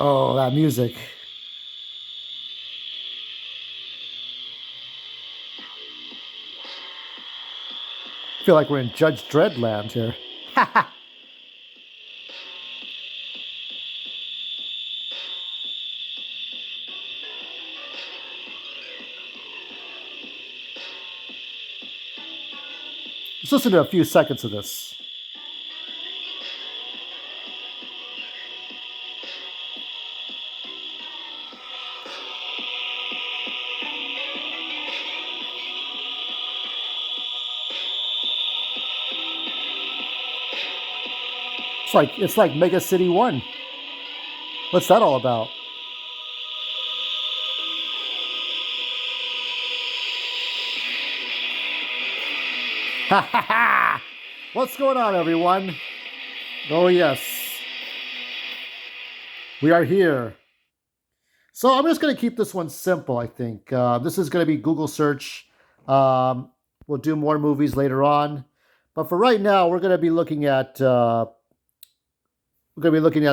Oh, that music. I feel like we're in Judge Dredd land here. Let's listen to a few seconds of this. It's like Mega City 1. What's that all about? Ha ha ha! What's going on, everyone? Oh, yes. We are here. So I'm just going to keep this one simple, I think. This is going to be Google search. We'll do more movies later on. But for right now, we're going to be looking at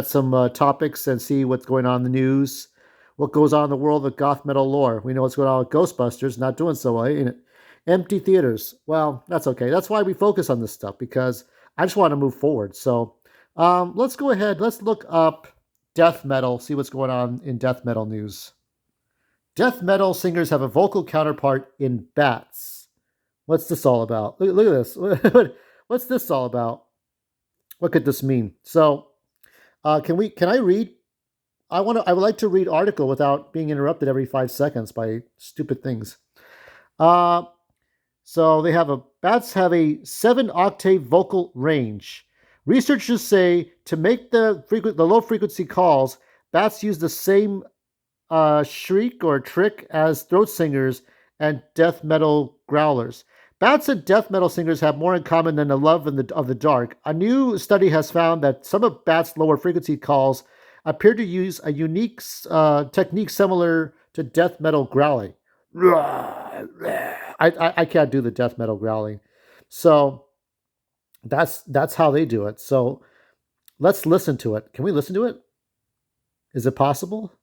some topics and see what's going on in the news, what goes on in the world of Goth-Metal lore. We know what's going on with Ghostbusters, not doing so well, ain't it? Empty theaters. Well, that's okay. That's why we focus on this stuff, because I just want to move forward. So let's go ahead. Let's look up death metal, see what's going on in death metal news. Death metal singers have a vocal counterpart in bats. What's this all about? Look at this. What's this all about? What could this mean? So, can I read? I would like to read article without being interrupted every 5 seconds by stupid things. So bats have a 7-octave vocal range. Researchers say to make the low frequency calls, bats use the same shriek or trick as throat singers and death metal growlers. Bats and death metal singers have more in common than the love of the dark. A new study has found that some of bats' lower frequency calls appear to use a unique technique similar to death metal growling. I can't do the death metal growling. So that's how they do it. So let's listen to it. Can we listen to it? Is it possible?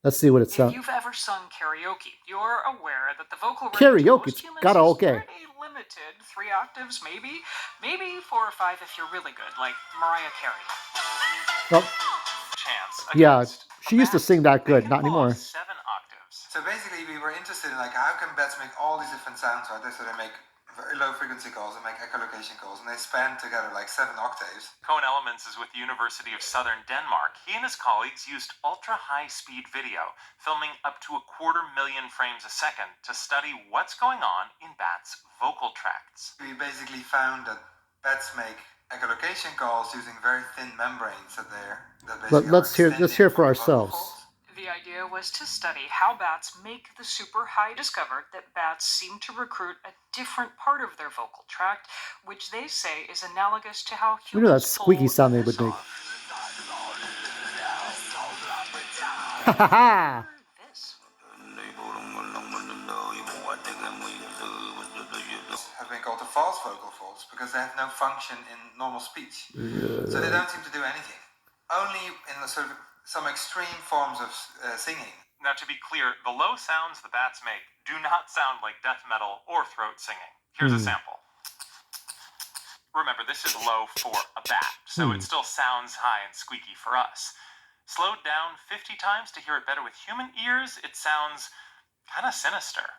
Let's see what it sounds. If you've ever sung karaoke, you're aware that the vocal range Karaoke, of most humans karaoke. is pretty limited. 3 octaves, maybe 4 or 5 if you're really good, like Mariah Carey. Well, Chance. yeah, she used to sing that good, not anymore. 7 octaves. So basically, we were interested in how can bats make all these different sounds, right? So they make very low frequency calls and make echolocation calls, and they span together 7 octaves. Cone Elements is with the University of Southern Denmark. He and his colleagues used ultra-high-speed video, filming up to 250,000 frames a second to study what's going on in bats' vocal tracts. We basically found that bats make echolocation calls using very thin membranes that Let's hear for ourselves. The idea was to study how bats make the super high. Discovered that bats seem to recruit a different part of their vocal tract, which they say is analogous to how humans. You know that squeaky sound they would make. Ha ha ha! Have been called the false vocal folds because they have no function in normal speech. So they don't seem to do anything. Only in some extreme forms of singing. Now, to be clear, the low sounds the bats make do not sound like death metal or throat singing. Here's a sample. Remember, this is low for a bat, so it still sounds high and squeaky for us. Slowed down 50 times to hear it better with human ears, it sounds kind of sinister.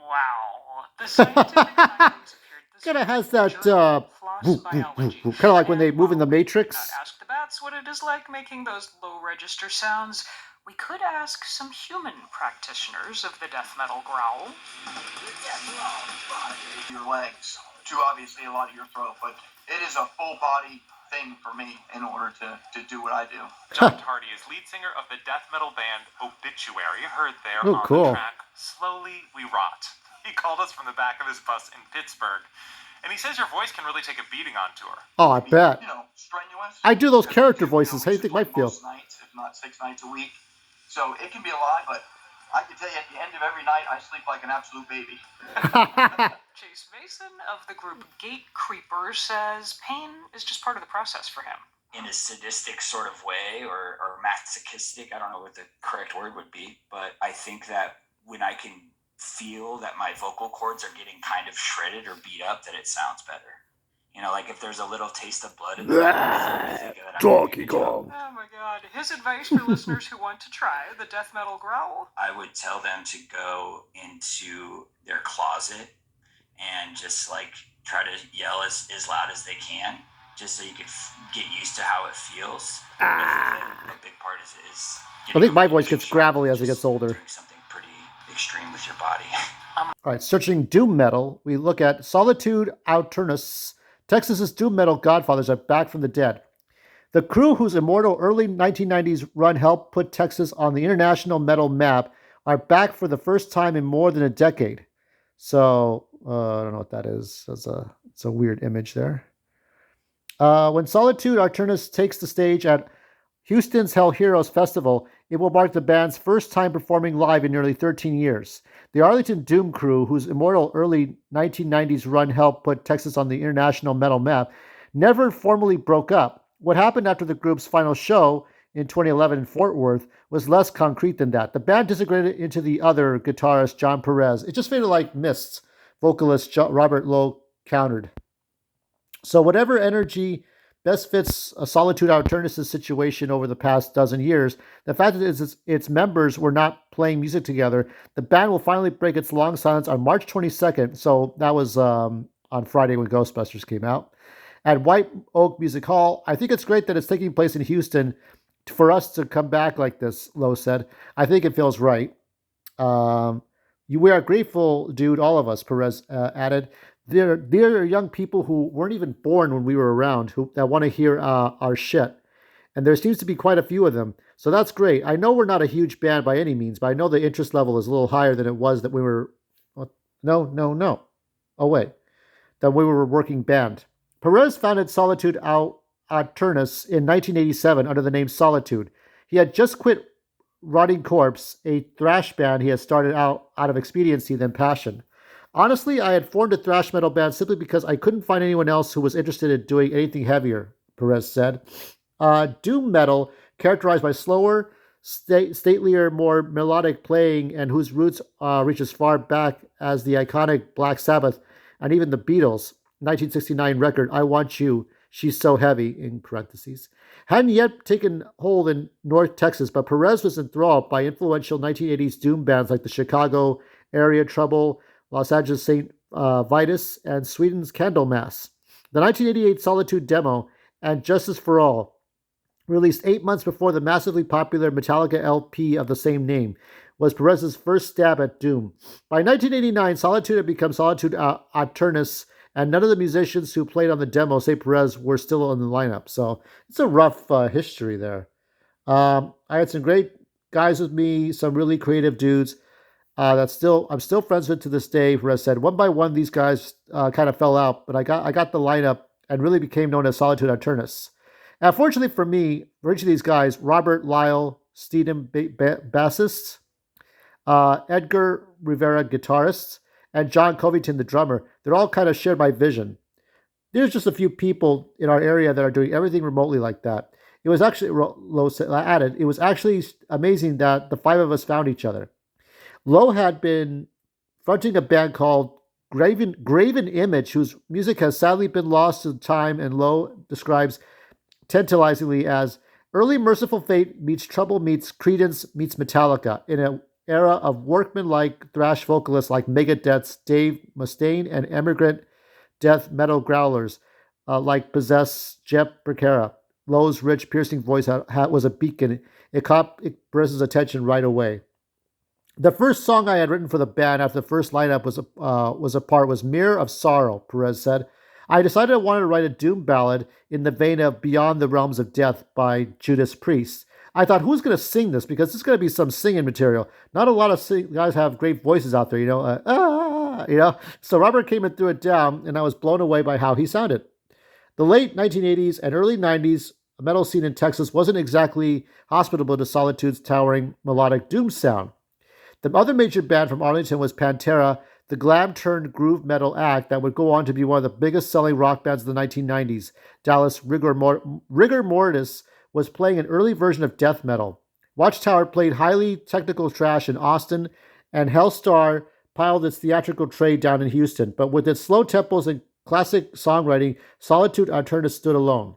Wow. The scientific findings appeared this Kind of has that kind of like when they move in the Matrix. Ask the bats what it is like making those low register sounds. We could ask some human practitioners of the death metal growl. Your legs to obviously a lot of your throat, but it is a full body thing for me in order to do what I do. John Tardy is lead singer of the death metal band Obituary, heard there on cool. the track Slowly We Rot. He called us from the back of his bus in Pittsburgh, and he says your voice can really take a beating on tour. Oh, I bet. Strenuous. I do those character voices. How do you think I feel? Most nights, if not 6 nights a week. So it can be a lot, but I can tell you at the end of every night, I sleep like an absolute baby. Chase Mason of the group Gate Creeper says pain is just part of the process for him. In a sadistic sort of way, or masochistic, I don't know what the correct word would be, but I think that when I can feel that my vocal cords are getting kind of shredded or beat up, that it sounds better. You know, like if there's a little taste of blood in the mouth, Donkey Kong. Oh my god. His advice for listeners who want to try the death metal growl? I would tell them to go into their closet and just like try to yell as loud as they can, just so you could get used to how it feels. A big part is I think my voice gets gravelly as it gets older. Doing something pretty extreme with your body. All right, searching doom metal, we look at Solitude Aeternus. Texas's doom metal godfathers are back from the dead. The crew whose immortal early 1990s run helped put Texas on the international metal map are back for the first time in more than a decade. So, I don't know what that is. It's a weird image there. When Solitude Aeternus takes the stage at Houston's Hell Heroes Festival, it will mark the band's first time performing live in nearly 13 years. The Arlington Doom crew, whose immortal early 1990s run helped put Texas on the international metal map, never formally broke up. What happened after the group's final show in 2011 in Fort Worth was less concrete than that. The band disintegrated into the other guitarist, John Perez. It just faded like mists, vocalist Robert Lowe countered. So whatever energy best fits a Solitude Aeternus' situation over the past dozen years, the fact that its members were not playing music together, the band will finally break its long silence on March 22nd. So that was on Friday when Ghostbusters came out. At White Oak Music Hall, I think it's great that it's taking place in Houston. For us to come back like this, Lowe said, I think it feels right. We are grateful, dude, all of us, Perez added. There are young people who weren't even born when we were around that want to hear our shit. And there seems to be quite a few of them. So that's great. I know we're not a huge band by any means, but I know the interest level is a little higher than it was that we were... No. Oh, wait. That we were a working band. Perez founded Solitude Aeternus in 1987 under the name Solitude. He had just quit Rotting Corpse, a thrash band he had started out of expediency than passion. Honestly, I had formed a thrash metal band simply because I couldn't find anyone else who was interested in doing anything heavier, Perez said. Doom metal, characterized by slower, statelier, more melodic playing, and whose roots reach as far back as the iconic Black Sabbath and even the Beatles' 1969 record, I Want You, She's So Heavy, in parentheses, hadn't yet taken hold in North Texas, but Perez was enthralled by influential 1980s doom bands like the Chicago Area Trouble, Los Angeles St. Vitus, and Sweden's Candlemass. The 1988 Solitude demo, and Justice for All, released 8 months before the massively popular Metallica LP of the same name, was Perez's first stab at doom. By 1989, Solitude had become Solitude Aeternus, and none of the musicians who played on the demo, say Perez, were still in the lineup. So it's a rough history there. I had some great guys with me, some really creative dudes. I'm still friends with to this day. Perez said, one by one, these guys kind of fell out, but I got the lineup and really became known as Solitude Aeternus. And fortunately for me, for each of these guys, Robert Lyle Steedham, bassist, Edgar Rivera, guitarist, and John Covington, the drummer, they're all kind of shared my vision. There's just a few people in our area that are doing everything remotely like that. It was actually, Lowe added, it was actually amazing that the five of us found each other. Lowe had been fronting a band called Graven Image, whose music has sadly been lost to time, and Lowe describes tantalizingly as early Merciful Fate meets Trouble meets Creedence meets Metallica in an era of workman-like thrash vocalists like Megadeth's Dave Mustaine and immigrant death metal growlers like Possess Jeff Becerra. Lowe's rich, piercing voice was a beacon. It caught Perez's attention right away. The first song I had written for the band after the first lineup was Mirror of Sorrow, Perez said. I decided I wanted to write a doom ballad in the vein of Beyond the Realms of Death by Judas Priest. I thought, who's going to sing this? Because this is going to be some singing material. Not a lot of guys have great voices out there, So Robert came and threw it down, and I was blown away by how he sounded. The late 1980s and early 90s metal scene in Texas wasn't exactly hospitable to Solitude's towering melodic doom sound. The other major band from Arlington was Pantera, the glam-turned-groove metal act that would go on to be one of the biggest-selling rock bands of the 1990s. Dallas Rigor Mortis was playing an early version of death metal. Watchtower played highly technical thrash in Austin, and Hellstar piled its theatrical trade down in Houston. But with its slow tempos and classic songwriting, Solitude Aeterna stood alone.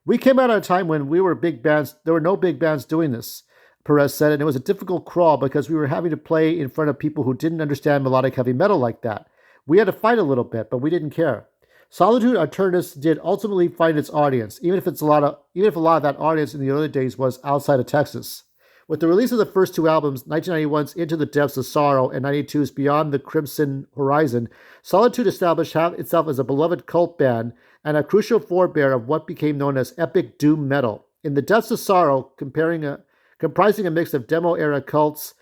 We came out at a time when we were big bands. There were no big bands doing this, Perez said, and it was a difficult crawl because we were having to play in front of people who didn't understand melodic heavy metal like that. We had to fight a little bit, but we didn't care. Solitude Aeternus did ultimately find its audience, even if a lot of that audience in the early days was outside of Texas. With the release of the first two albums, 1991's Into the Depths of Sorrow and 92's Beyond the Crimson Horizon, Solitude established itself as a beloved cult band and a crucial forebear of what became known as epic doom metal. In the Depths of Sorrow, comprising a mix of demo-era cults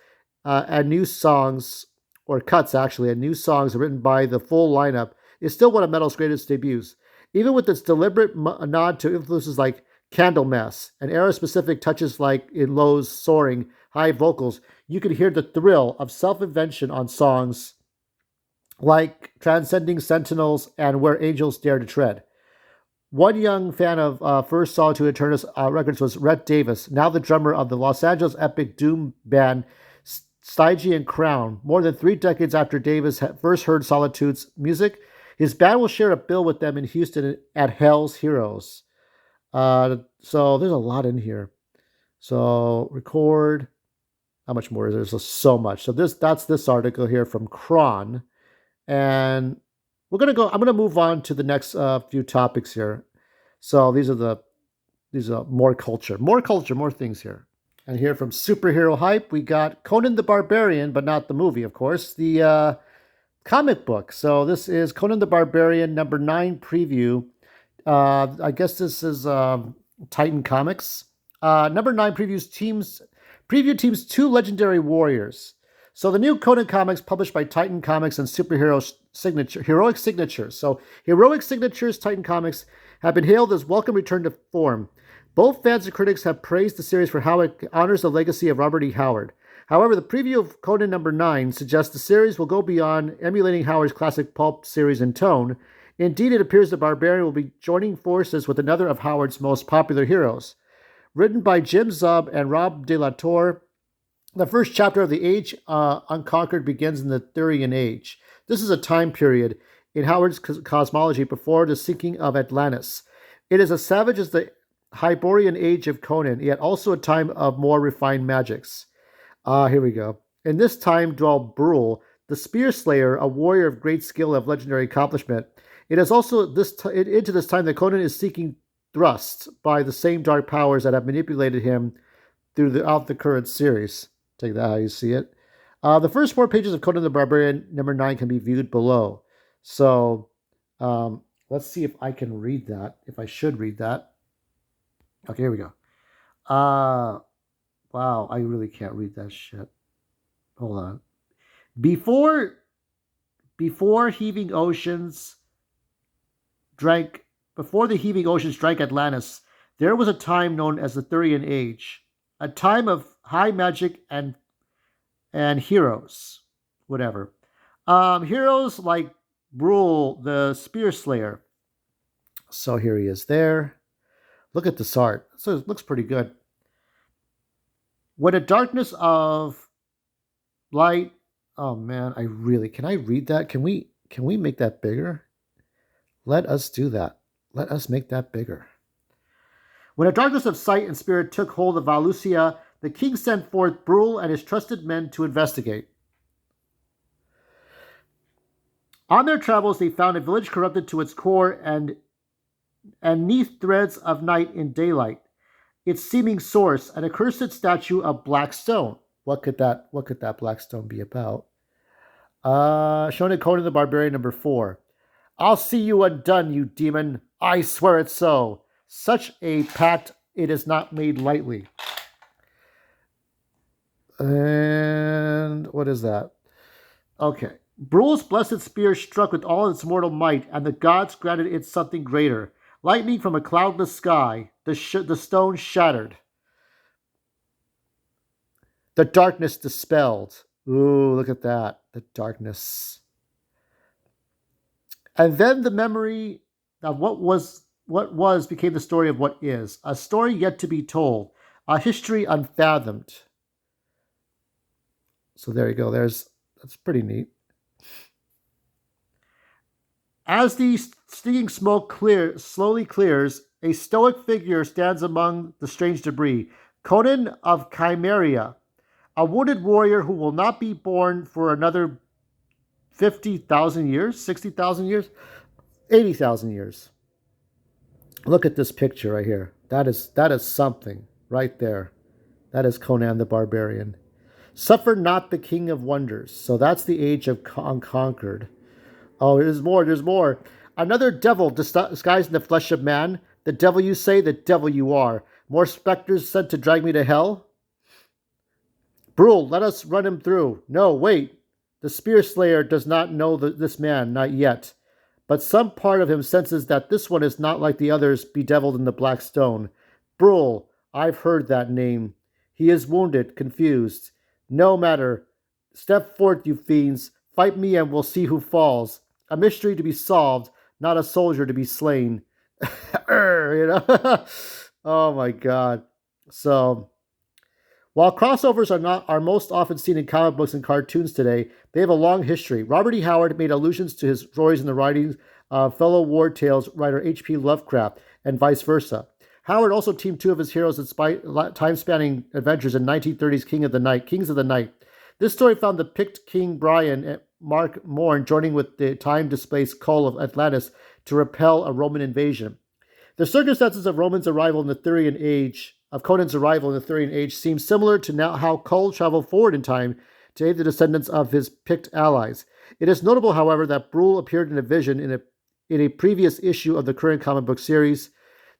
and new songs, or cuts actually, and new songs written by the full lineup, is still one of metal's greatest debuts. Even with its deliberate nod to influences like Candlemass and era-specific touches like in Lowe's soaring, high vocals, you can hear the thrill of self-invention on songs like Transcending Sentinels and Where Angels Dare to Tread. One young fan of First Solitude Aeternus records was Rhett Davis, now the drummer of the Los Angeles epic doom band Stygian Crown. More than 3 decades after Davis had first heard Solitude's music, his band will share a bill with them in Houston at Hell's Heroes. So there's a lot in here. So record. How much more is there? There's so much. So that's this article here from Cron. And I'm gonna move on to the next few topics here. So these are more culture, more things here. And here from Superhero Hype, we got Conan the Barbarian, but not the movie, of course, the comic book. So this is Conan the Barbarian number 9 preview. I guess this is Titan Comics. Number 9 preview teams 2 legendary warriors. So the new Conan comics published by Titan Comics and Heroic Signatures. So Heroic Signatures Titan Comics have been hailed as welcome return to form. Both fans and critics have praised the series for how it honors the legacy of Robert E. Howard. However, the preview of Conan number 9 suggests the series will go beyond emulating Howard's classic pulp series in tone. Indeed, it appears the Barbarian will be joining forces with another of Howard's most popular heroes. Written by Jim Zub and Rob De La Torre, the first chapter of the Age Unconquered begins in the Thurian Age. This is a time period in Howard's cosmology before the sinking of Atlantis. It is as savage as the Hyborian Age of Conan, yet also a time of more refined magics. Here we go. In this time dwelled Brule, the Spear Slayer, a warrior of great skill and of legendary accomplishment. It is also into this time that Conan is seeking thrust by the same dark powers that have manipulated him throughout the current series. Take that how you see it. The first 4 pages of Conan the Barbarian number 9 can be viewed below. So let's see if I can read that, if I should read that. Okay, here we go. Wow, I really can't read that shit. Hold on. Before the heaving oceans drank Atlantis, there was a time known as the Thurian Age, a time of high magic and heroes, whatever. Heroes like Brule, the Spear Slayer. So here he is there. Look at this art. So it looks pretty good. When a darkness of light, oh man, can I read that? Can we make that bigger? Let us do that. Let us make that bigger. When a darkness of sight and spirit took hold of Valusia, the king sent forth Brule and his trusted men to investigate. On their travels, they found a village corrupted to its core and neath threads of night in daylight, its seeming source, an accursed statue of black stone. What could that black stone be about? Shown in Conan the Barbarian number 4. I'll see you undone, you demon. I swear it so. Such a pact it is not made lightly. And what is that? Okay. Brule's blessed spear struck with all its mortal might, and the gods granted it something greater. Lightning from a cloudless sky. The stone shattered. The darkness dispelled. Ooh, look at that. The darkness. And then the memory of what was became the story of what is. A story yet to be told. A history unfathomed. So there you go. That's pretty neat. As the stinging smoke slowly clears, a stoic figure stands among the strange debris. Conan of Chimeria, a wounded warrior who will not be born for another 50,000 years, 60,000 years, 80,000 years. Look at this picture right here. That is something right there. That is Conan the Barbarian. Suffer not the King of Wonders. So that's the age of unconquered. Oh, there's more. There's more. Another devil disguised in the flesh of man. The devil you say, the devil you are. More specters sent to drag me to hell. Brule, let us run him through. No, wait. The spear slayer does not know this man, not yet. But some part of him senses that this one is not like the others bedeviled in the black stone. Brule, I've heard that name. He is wounded, confused. No matter. Step forth, you fiends. Fight me and we'll see who falls. A mystery to be solved, not a soldier to be slain. You know? Oh my god. So while crossovers are most often seen in comic books and cartoons today, they have a long history. Robert E. Howard made allusions to his stories in the writings of fellow War Tales writer H.P. Lovecraft, and vice versa. Howard also teamed two of his heroes in time-spanning adventures in 1930's Kings of the Night. This story found the Pict King Brian and Mark Morn joining with the time-displaced Kull of Atlantis to repel a Roman invasion. The circumstances of Conan's arrival in the Thurian Age seem similar to now how Kull traveled forward in time to aid the descendants of his Pict allies. It is notable, however, that Brule appeared in a vision in a previous issue of the current comic book series.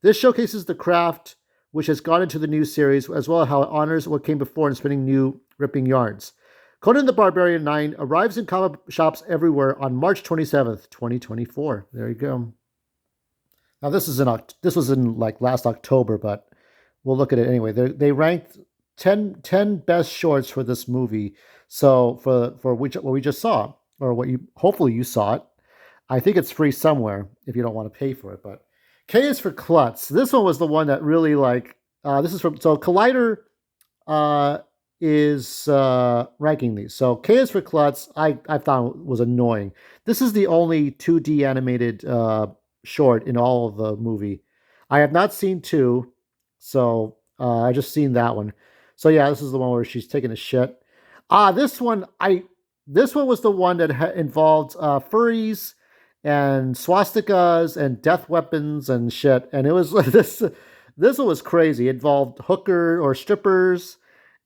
This showcases the craft which has gone into the new series, as well as how it honors what came before in spinning new, ripping yarns. Conan the Barbarian 9 arrives in comic shops everywhere on March 27th, 2024. There you go. Now this was in like last October, but we'll look at it anyway. They ranked 10 best shorts for this movie. So for what we just saw, or hopefully you saw it. I think it's free somewhere if you don't want to pay for it. But K is for Klutz. This one was the one that really this is from Collider is ranking these. So K is for Klutz. I found was annoying. This is the only 2D animated short in all of the movie. I have not seen 2, so I just seen that one. So yeah, this is the one where she's taking a shit. This one was the one that involved furries and swastikas and death weapons and shit. And it was this one was crazy. It involved hooker or strippers,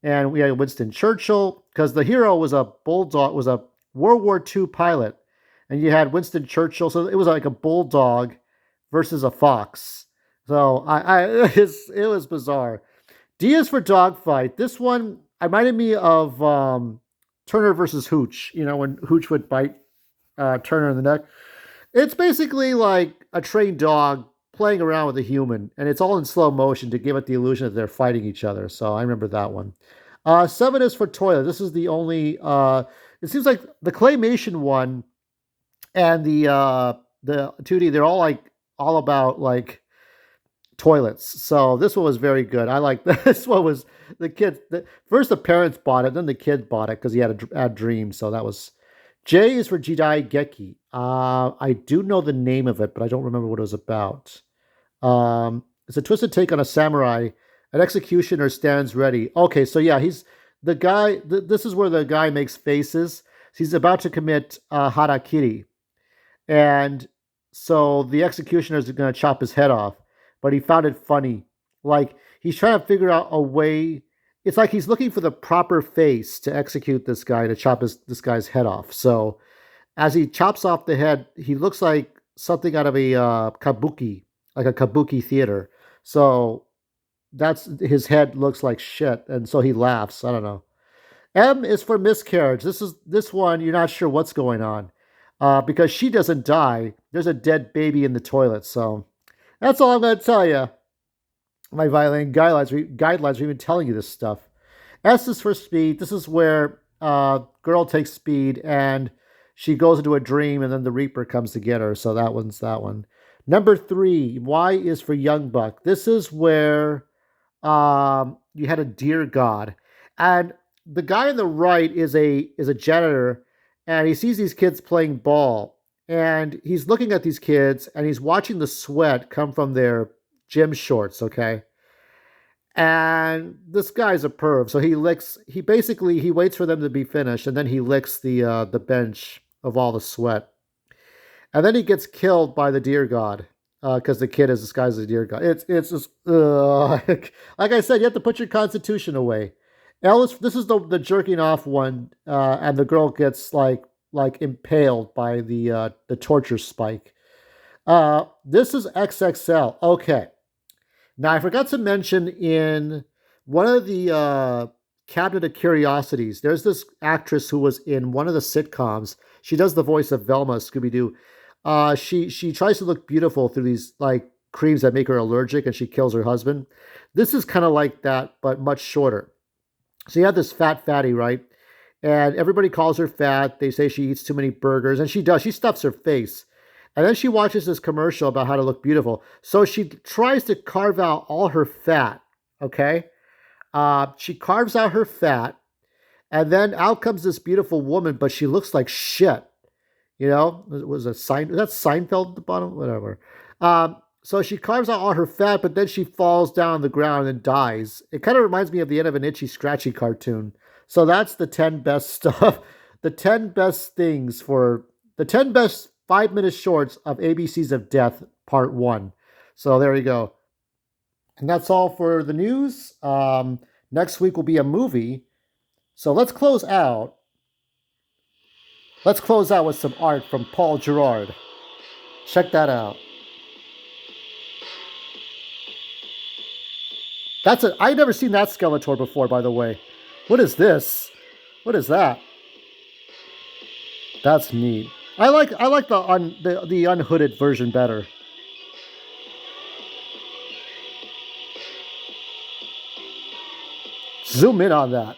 and we had Winston Churchill because the hero was a World War II pilot, and you had Winston Churchill. So it was like a bulldog versus a fox. So it was bizarre. D is for dogfight. This one reminded me of Turner versus Hooch. You know, when Hooch would bite Turner in the neck. It's basically like a trained dog playing around with a human, and it's all in slow motion to give it the illusion that they're fighting each other. So I remember that one. 7 is for toilet. This is the only. It seems like the claymation one and the 2D. They're all about like toilets. So this one was very good. I like this one. Was the kids first the parents bought it, then the kid bought it because he had a dream. So that was. J is for Jidai Geki. I do know the name of it, but I don't remember what it was about. It's a twisted take on a samurai. An executioner stands ready. Okay, so yeah, he's the guy. This is where the guy makes faces. He's about to commit harakiri, and so the executioner is going to chop his head off. But he found it funny. Like he's trying to figure out a way. It's like he's looking for the proper face to execute this guy, to chop this guy's head off. So as he chops off the head, he looks like something out of a kabuki, like a kabuki theater. So that's his head looks like shit, and so he laughs. I don't know. M is for miscarriage. This one you're not sure what's going on because she doesn't die. There's a dead baby in the toilet. So that's all I'm going to tell you. My violin guidelines are even telling you this stuff. S is for speed. This is where girl takes speed and she goes into a dream, and then the Reaper comes to get her. So that one's that one. Number 3, Y is for Young Buck. This is where you had a deer god, and the guy on the right is a janitor, and he sees these kids playing ball, and he's looking at these kids, and he's watching the sweat come from their gym shorts. Okay, and this guy's a perv, so he basically he waits for them to be finished, and then he licks the bench of all the sweat, and then he gets killed by the deer god because the kid is disguised as a deer god. It's just like I said, you have to put your constitution away. Ellis, this is the jerking off one, and the girl gets like impaled by the torture spike. This is XXL. Okay, now, I forgot to mention in one of the Cabinet of Curiosities, there's this actress who was in one of the sitcoms. She does the voice of Velma Scooby Doo. She tries to look beautiful through these like creams that make her allergic, and she kills her husband. This is kind of like that, but much shorter. So you have this fat fatty, right? And everybody calls her fat. They say she eats too many burgers, and she does. She stuffs her face. And then she watches this commercial about how to look beautiful. So she tries to carve out all her fat. Okay, she carves out her fat, and then out comes this beautiful woman, but she looks like shit. You know, it was that's Seinfeld at the bottom, whatever. So she carves out all her fat, but then she falls down on the ground and dies. It kind of reminds me of the end of an Itchy Scratchy cartoon. So that's the 10 best stuff, the 10 best things for the 10 best 5-minute shorts of ABCs of Death, Part 1. So there you go. And that's all for the news. Next week will be a movie. So let's close out. Let's close out with some art from Paul Gerard. Check that out. I've never seen that Skeletor before, by the way. What is this? What is that? That's neat. I like the unhooded version better. Zoom in on that.